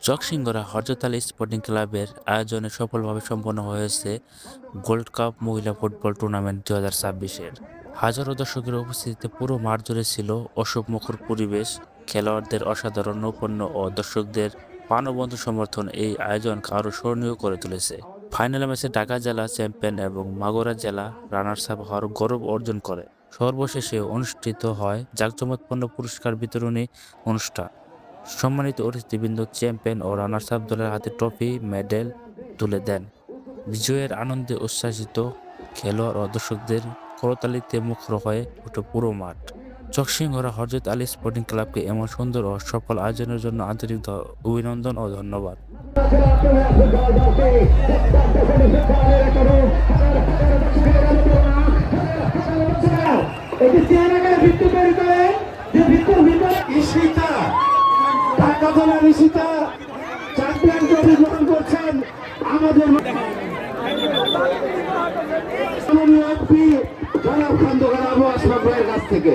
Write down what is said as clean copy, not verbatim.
চকসিংগড়া হযরত Ali sporting ক্লাবের আয়োজনে সফলভাবে সম্পন্ন হয়েছে গোল্ড কাপ মহিলা ফুটবল টুর্নামেন্ট 2026-এর। হাজারো দর্শকের উপস্থিতিতে পুরো মাঠ জুড়ে ছিল উৎসবমুখর পরিবেশ। খেলোয়াড়দের অসাধারণ নৈপুণ্য ও দর্শকদের প্রাণবন্ত সমর্থন এই আয়োজনকে আরও স্মরণীয় করে তুলেছে। ফাইনাল ম্যাচে ঢাকা জেলা চ্যাম্পিয়ন এবং মাগুরা জেলা রানার্স আপ হওয়ার গৌরব অর্জন করে। সর্বশেষে অনুষ্ঠিত হয় জাঁকজমকপূর্ণ পুরস্কার বিতরণী অনুষ্ঠান। সম্মানিত অতিথিবৃন্দ চ্যাম্পিয়ন ও রানার্স আপ দলের হাতে ট্রফি, মেডেল তুলে দেন। বিজয়ের আনন্দে উচ্ছ্বাসিত খেলোয়াড় ও দর্শকদের করতালিতে মুখর হয়ে ওঠে পুরো মাঠ। চকসিংহরা হযরত আলী স্পোর্টিং ক্লাবকে এমন সুন্দর ও সফল আয়োজনের জন্য আন্তরিক অভিনন্দন ও ধন্যবাদ। চ্যাম্পিয়ন ট্রফি গ্রহণ করছেন আমাদের এমপি জনাব খন্দকার আবু আশরাফ ভাইয়ের কাছ থেকে।